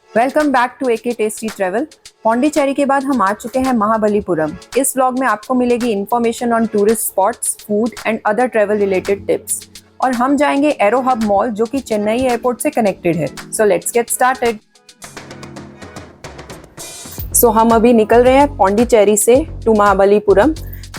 Welcome back to AK tasty travel. Pondicherry के बाद हम आ चुके हैं महाबलीपुरम। इस व्लॉग में आपको मिलेगी information on tourist spots, food and other travel related tips. और हम जाएंगे एरो हब मॉल जो कि चेन्नई एयरपोर्ट से कनेक्टेड है। So let's get started. So हम अभी निकल रहे हैं पौंडीचेरी से टू महाबलीपुरम।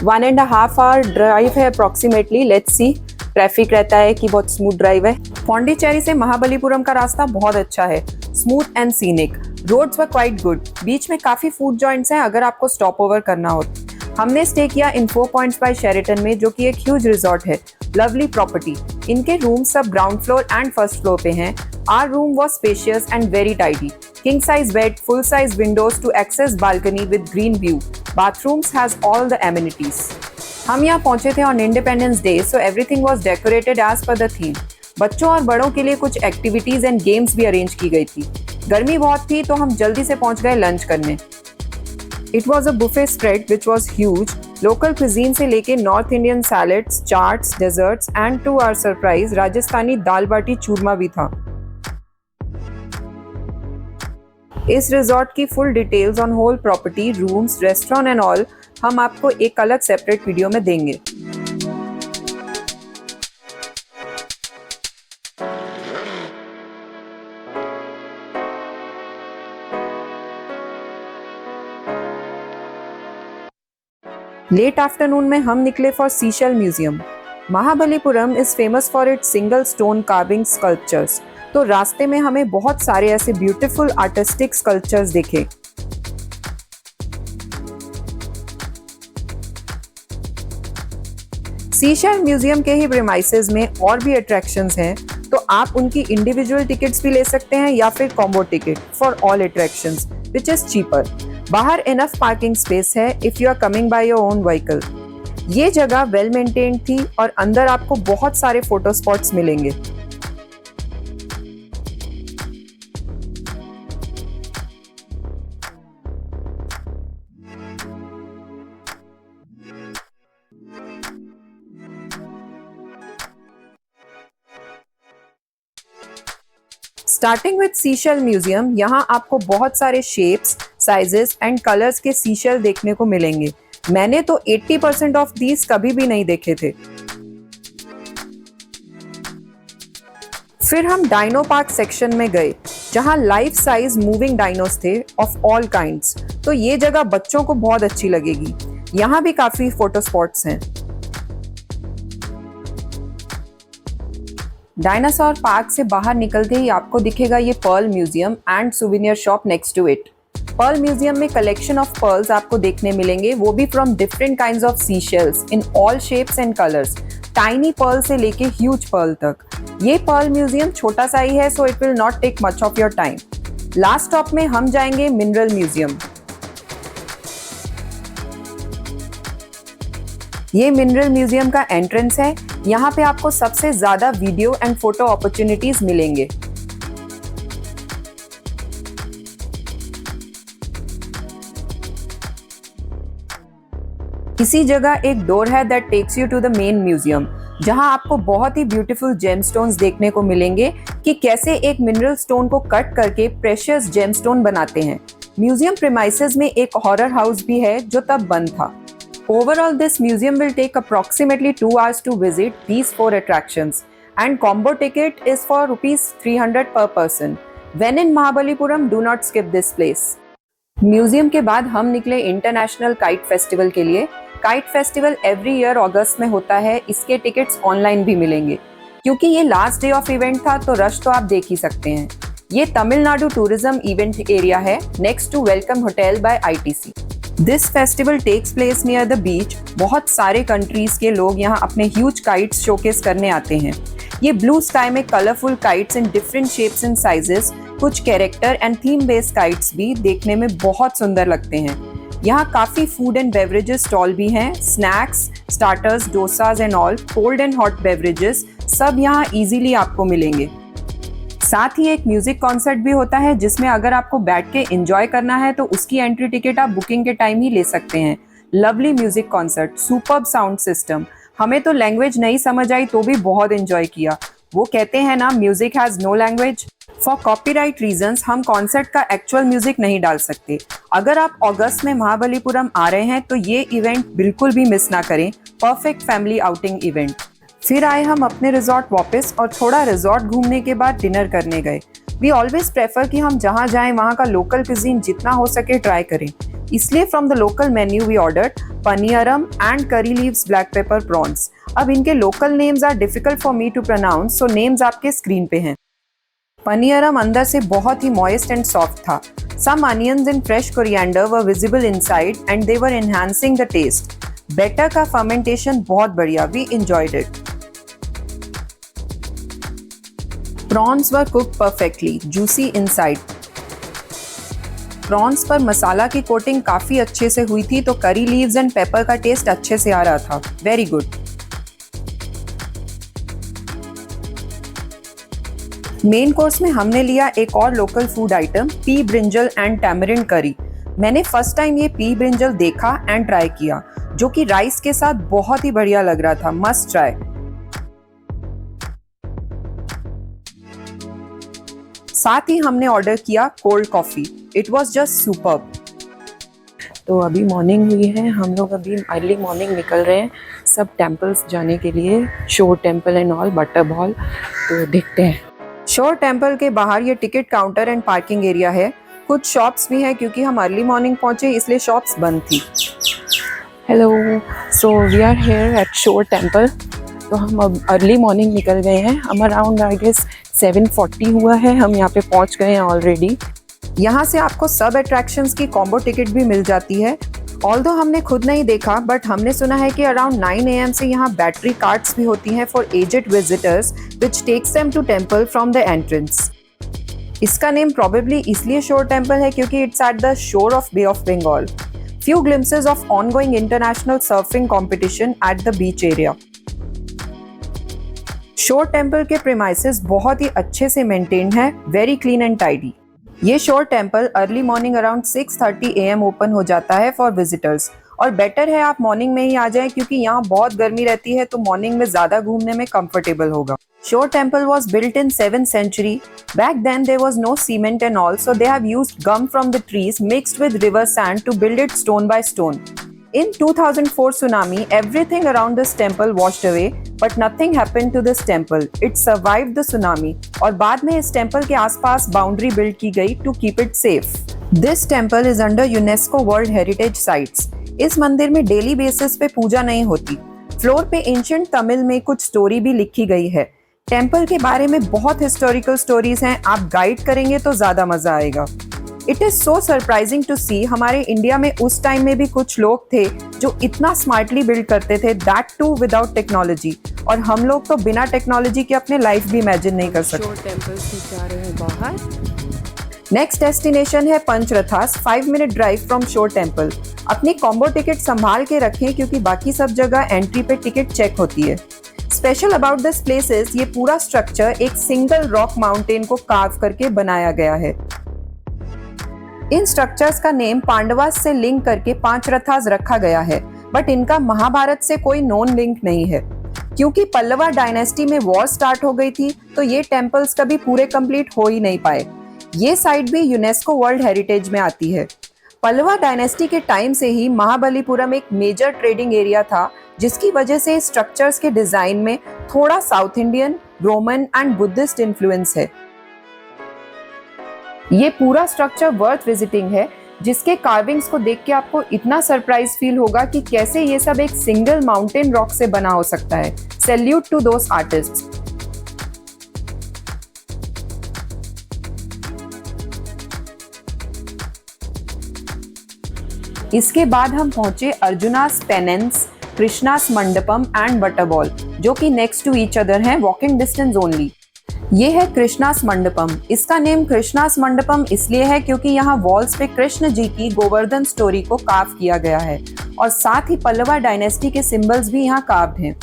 1.5 आवर ड्राइव है अप्रॉक्सीमेटली। लेट्स सी, ट्रैफिक रहता है कि बहुत स्मूथ ड्राइव है। पौंडीचेरी से महाबलीपुरम का रास्ता बहुत अच्छा है, smooth and scenic. Roads were quite good. बीच में काफी फूड जॉइंट्स हैं अगर आपको स्टॉप ओवर करना हो। हमने स्टे किया इन 4 पॉइंट्स बाय शेरेटन में, जो कि एक ह्यूज रिजॉर्ट है। Lovely property. इनके रूम सब ground floor and first floor पे हैं। Our room was spacious and very tidy. King size bed, full size windows to access balcony with green view. Bathrooms has all the amenities. हम यहाँ पहुँचे थे on Independence Day, so everything was decorated as per the theme. बच्चों और बड़ों के लिए कुछ एक्टिविटीज एंड गेम्स भी अरेंज की गई थी। गर्मी बहुत थी तो हम जल्दी से पहुँच गए लंच करने। It was a buffet spread which was huge. Local cuisine से लेके north Indian salads, chaats, desserts and to our surprise Rajasthani dal baati churma भी था। इस रिजॉर्ट की full details on whole property, rooms, restaurant and all हम आपको एक अलग सेपरेट वीडियो में देंगे। लेट आफ्टरनून में हम निकले for seashell museum. Mahabalipuram is famous for its single stone carving sculptures. तो रास्ते में हमें बहुत सारे ऐसे ब्यूटीफुल आर्टिस्टिक स्कल्पचर्स दिखे। सीशेल म्यूजियम के ही प्रीमाइसेस में और भी अट्रैक्शंस हैं, तो आप उनकी इंडिविजुअल टिकट्स भी ले सकते हैं या फिर combo ticket for all attractions which is cheaper. बाहर इनफ पार्किंग स्पेस है if you are coming by your own vehicle. ये जगह वेल मेंटेन्ड थी और अंदर आपको बहुत सारे फोटो स्पॉट्स मिलेंगे। स्टार्टिंग विद सीशेल म्यूजियम, यहाँ आपको बहुत सारे शेप्स, साइजेस एंड कलर्स के सीशेल देखने को मिलेंगे। मैंने तो 80% ऑफ दीज कभी भी नहीं देखे थे। फिर हम डायनो पार्क सेक्शन में गए, जहाँ लाइफ साइज मूविंग डायनोस थे ऑफ ऑल काइंड्स। तो ये जगह बच्चों को बहुत अच्छी लगेगी। यहाँ भी काफी फोटो स्पॉट्स हैं। डायनासोर पार्क से बाहर निकलते ही आपको दिखेगा ये pearl museum and souvenir shop next to it. Pearl museum में कलेक्शन ऑफ पर्ल्स आपको देखने मिलेंगे, वो भी from different kinds of seashells in all shapes and colours. Tiny pearl से लेके ह्यूज पर्ल तक। ये पर्ल म्यूजियम छोटा सा ही है, so it will not take much of your time. Last stop में हम जाएंगे मिनरल म्यूजियम। ये मिनरल म्यूजियम का एंट्रेंस है। यहाँ पे आपको सबसे ज्यादा वीडियो एंड फोटो अपॉर्चुनिटीज मिलेंगे। इसी जगह एक डोर है that takes you to the main museum, जहां आपको बहुत ही ब्यूटीफुल जेमस्टोन्स देखने को मिलेंगे कि कैसे एक मिनरल स्टोन को कट करके प्रेशियस जेमस्टोन बनाते हैं। म्यूजियम प्रीमाइसेस में एक हॉरर हाउस भी है जो तब बंद था। Overall, this museum will take approximately 2 hours to visit these 4 attractions, and combo ticket is for rupees 300 per person. When in Mahabalipuram, do not skip this place. Museum के बाद हम निकले इंटरनेशनल काइट फेस्टिवल के लिए। Kite festival every year अगस्त में होता है। इसके टिकट्स ऑनलाइन भी मिलेंगे। क्योंकि ये लास्ट डे ऑफ इवेंट था तो रश तो आप देख ही सकते हैं। ये तमिलनाडु टूरिज्म इवेंट एरिया है, next to welcome hotel by ITC। This festival takes place near the beach. बहुत सारे कंट्रीज के लोग यहाँ अपने ह्यूज काइट्स शोकेस करने आते हैं। ये ब्लू स्काई में colourful kites in different shapes and sizes, कुछ character and theme based kites भी देखने में बहुत सुंदर लगते हैं। यहाँ काफी फूड एंड बेवरेजेस स्टॉल भी हैं, snacks, starters, dosas and all, cold and hot beverages सब यहाँ इजीली आपको मिलेंगे। साथ ही एक म्यूजिक कॉन्सर्ट भी होता है, जिसमें अगर आपको बैठ के एंजॉय करना है तो उसकी एंट्री टिकट आप बुकिंग के टाइम ही ले सकते हैं। Lovely music concert, superb sound system. हमें तो लैंग्वेज नहीं समझ आई तो भी बहुत एंजॉय किया। वो कहते हैं ना, music has no language. For copyright reasons हम कॉन्सर्ट का एक्चुअल म्यूजिक नहीं डाल सकते। अगर आप अगस्त में महाबलीपुरम आ रहे हैं तो ये इवेंट बिल्कुल भी मिस ना करें। Perfect family outing event. फिर आए हम अपने रिजॉर्ट वापस और थोड़ा रिजॉर्ट घूमने के बाद डिनर करने गए। वी ऑलवेज प्रेफर कि हम जहाँ जाएं वहाँ का लोकल cuisine जितना हो सके ट्राई करें। इसलिए from the local menu we ordered paniyaram and curry leaves black pepper prawns. अब इनके local names are difficult for me to pronounce, so names आपके स्क्रीन पे हैं। पनियरम अंदर से बहुत ही मॉइस्ट एंड सॉफ्ट था। Some onions and fresh coriander were visible inside and they were enhancing the taste. Better का फर्मेंटेशन बहुत बढ़िया, we enjoyed it. Prawns were cooked perfectly, juicy inside. Prawns पर मसाला की कोटिंग काफी अच्छे से हुई थी तो करी लीव्स एंड पेपर का टेस्ट अच्छे से आ रहा था। Very good. मेन कोर्स में हमने लिया एक और local food item, P brinjal and tamarind करी। मैंने फर्स्ट टाइम ये पी ब्रिंजल देखा एंड ट्राई किया, जो कि राइस के साथ बहुत ही बढ़िया लग रहा था। Must try. साथ ही हमने ऑर्डर किया cold coffee. It was just superb. तो अभी मॉर्निंग हुई है, हम लोग अभी अर्ली मॉर्निंग निकल रहे हैं सब टेम्पल्स जाने के लिए, शोर temple and all, butter ball. तो देखते हैं। शोर टेम्पल के बाहर ये ticket counter and parking area है। कुछ शॉप्स भी हैं क्योंकि हम अर्ली मॉर्निंग पहुंचे इसलिए शॉप्स बंद थी। Hello, so we are here at shore temple. तो हम अब अर्ली मॉर्निंग निकल गए हैं। हम अराउंड आई गेस 7:40 हुआ है, हम यहाँ पे पहुँच गए हैं ऑलरेडी। यहाँ से आपको सब अट्रैक्शंस की कॉम्बो टिकट भी मिल जाती है। ऑल्दो हमने खुद नहीं देखा बट हमने सुना है कि अराउंड 9 AM से यहाँ बैटरी कार्ट्स भी होती हैं for aged visitors which takes them to temple from the entrance. इसका नेम प्रोबेबली इसलिए शोर टेम्पल है क्योंकि it's at the shore of bay of Bengal. Few glimpses of ongoing international surfing competition at the beach area. Shore temple के premises बहुत ही अच्छे से maintained है, वेरी क्लीन एंड टाइडी। ये shore temple early morning around 6:30 AM open हो जाता है फॉर विजिटर्स, और बेटर है आप मॉर्निंग में ही आ जाएं क्योंकि यहाँ बहुत गर्मी रहती है तो मॉर्निंग में ज्यादा घूमने में कंफर्टेबल होगा। शोर temple was built in 7th century. Back then there was no cement and all, so they have used gum from the trees mixed with river sand to build it stone by stone. In 2004 tsunami, everything around this temple washed away, but nothing happened to this temple. It survived the tsunami. और बाद में इस temple के आसपास boundary build की गई to keep it safe. This temple is under UNESCO World Heritage Sites. इस मंदिर में डेली बेसिस पे पूजा नहीं होती। फ्लोर पे एंशिएंट तमिल में कुछ स्टोरी भी लिखी गई है। टेम्पल के बारे में बहुत हिस्टोरिकल स्टोरीज हैं, आप गाइड करेंगे तो ज्यादा मजा आएगा। It is so surprising to see, हमारे इंडिया में उस टाइम में भी कुछ लोग थे जो इतना स्मार्टली बिल्ड करते थे, दैट टू विदाउट टेक्नोलॉजी, और हम लोग तो बिना टेक्नोलॉजी के अपने लाइफ भी इमेजिन नहीं कर सकते। टेम्पल से जा रहे हैं बाहर। नेक्स्ट डेस्टिनेशन है पंचरथास, 5 मिनट ड्राइव फ्रॉम शोर टेम्पल। अपनी कॉम्बो टिकट संभाल के रखें क्योंकि बाकी सब जगह एंट्री पे टिकट चेक होती है। Special about this place is ये पूरा स्ट्रक्चर एक सिंगल रॉक माउंटेन को कार्व करके बनाया गया है। इन स्ट्रक्चर्स का नेम पांडवास से लिंक करके पांचरथास रखा गया है, बट इनका महाभारत से कोई नोन लिंक नहीं है। क्योंकि पल्लवा डायनेस्टी में वॉर स्टार्ट हो गई थी तो ये टेम्पल्स कभी पूरे कंप्लीट हो ही नहीं पाए। ये साइट भी यूनेस्को वर्ल्ड हेरिटेज में आती है। पल्लवा डायनेस्टी के टाइम से ही महाबलीपुरम एक मेजर ट्रेडिंग एरिया था, जिसकी वजह से स्ट्रक्चर्स के डिजाइन में थोड़ा south Indian, Roman and Buddhist influence है। ये पूरा स्ट्रक्चर वर्थ विजिटिंग है, जिसके कार्विंग्स को देख के आपको इतना सरप्राइज फील होगा कि कैसे ये सब एक सिंगल माउंटेन रॉक से बना हो सकता है। Salute to those artists. इसके बाद हम पहुंचे Arjuna's penance, Krishna's mandapam and butterball, जो कि नेक्स्ट टू ईच अदर हैं, वॉकिंग डिस्टेंस ओनली। ये है कृष्णास मंडपम। इसका नेम कृष्णास मंडपम इसलिए है क्योंकि यहाँ वॉल्स पे कृष्ण जी की गोवर्धन स्टोरी को कार्व किया गया है, और साथ ही पल्लवा डायनेस्टी के सिंबल्स भी यहाँ कार्व्ड हैं।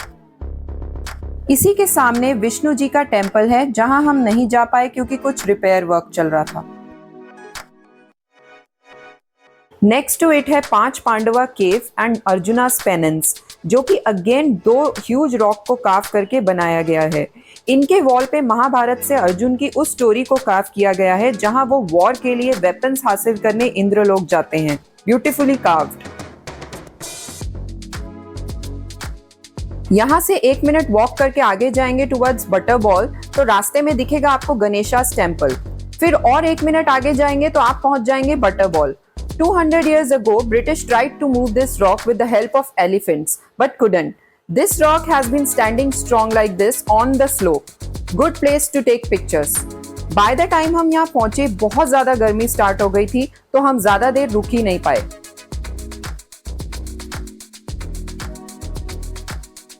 इसी के सामने विष्णु जी का टेम्पल है, जहाँ हम नहीं जा पाए क्योंकि कुछ रिपेयर वर्क चल रहा था। नेक्स्ट टू इट है 5 पांडवा केव एंड अर्जुनास पेनेंस, जो कि अगेन 2 ह्यूज रॉक को कार्व करके बनाया गया है। इनके वॉल पे महाभारत से अर्जुन की उस स्टोरी को कार्व किया गया है जहां वो वॉर के लिए वेपन्स हासिल करने इंद्रलोक जाते हैं। Beautifully carved. यहाँ से 1 मिनट वॉक करके आगे जाएंगे टुवर्ड्स बटर बॉल तो रास्ते में दिखेगा आपको गणेशा's टेम्पल। फिर और 1 मिनट आगे जाएंगे तो आप पहुंच जाएंगे butter ball. 200 years ago, British tried to move this rock with the help of elephants, but couldn't. This rock has been standing strong like this on the slope. Good place to take pictures. By the time हम यहाँ पहुंचे बहुत ज्यादा गर्मी start हो गई थी तो हम ज्यादा देर रुक ही नहीं पाए।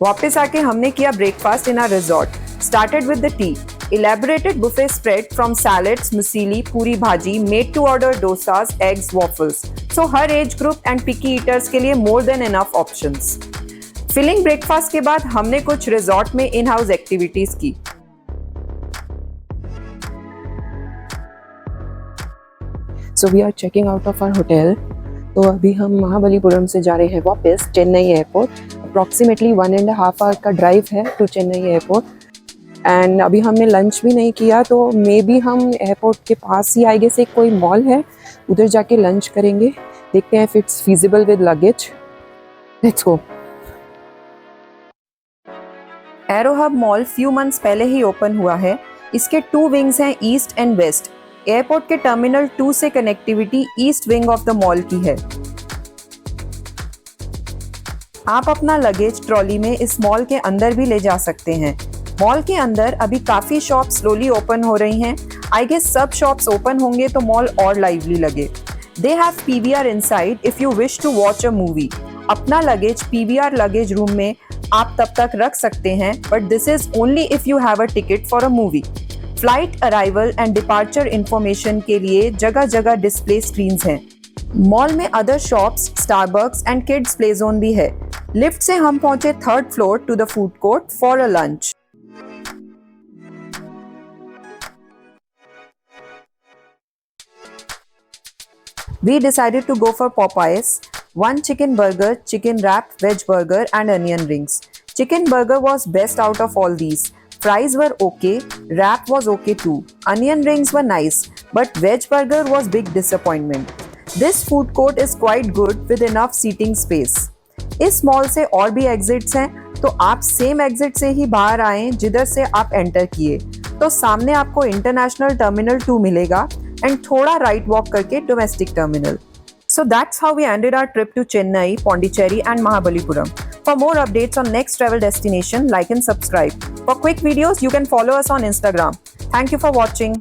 वापस आके हमने किया breakfast in our resort. Started with the tea. Elaborated buffet spread from salads, muesli, puri bhaji, made to order dosas, eggs, waffles. So हर age group and picky eaters के लिए more than enough options. Filling breakfast के बाद हमने कुछ resort में in house activities की। So we are checking out of our hotel. तो अभी हम महाबलीपुरम से जा रहे हैं वापस चेन्नई एयरपोर्ट। अप्रॉक्सीमेटली 1.5 आवर का ड्राइव है टू चेन्नई एयरपोर्ट। एंड अभी हमने लंच भी नहीं किया तो मे बी हम एयरपोर्ट के पास ही आई गेस एक कोई मॉल है उधर जाके लंच करेंगे। देखते हैं if it's feasible with luggage. Let's go. Arrow hub mall few months पहले ही ओपन हुआ है। इसके 2 विंग्स हैं, ईस्ट एंड वेस्ट। एयरपोर्ट के टर्मिनल 2 से connectivity east wing of the mall की है। आप अपना लगेज ट्रॉली में इस मॉल के अंदर भी ले जा सकते हैं। मॉल के अंदर अभी काफी शॉप स्लोली ओपन हो रही हैं। आई गेस सब शॉप्स ओपन होंगे तो मॉल और लाइवली लगे। They have PVR inside if you wish to watch a movie. अपना लगेज PVR लगेज रूम में आप तब तक रख सकते हैं, but this is only if you have a ticket for a movie. Flight arrival and departure information के लिए जगह जगह डिस्प्ले स्क्रीन्स हैं। मॉल में other shops, Starbucks and kids play zone भी है। लिफ्ट से हम पहुंचे 3rd floor to the food court for a lunch. We decided to go for Popeyes. 1 chicken burger, chicken wrap, veg burger and onion rings. Chicken burger was best out of all these. Fries were okay, wrap was okay too. Onion rings were nice, but veg burger was big disappointment. This food court is quite good with enough seating space. इस mall से और भी exits हैं तो आप same exit से ही बाहर आएं जिधर से आप एंटर किए। तो सामने आपको इंटरनेशनल टर्मिनल 2 मिलेगा एंड थोड़ा राइट वॉक करके domestic terminal. So that's how we ended our trip to Chennai, Pondicherry and Mahabalipuram. For more updates on next travel destination, like and subscribe. For quick videos, you can follow us on Instagram. Thank you for watching.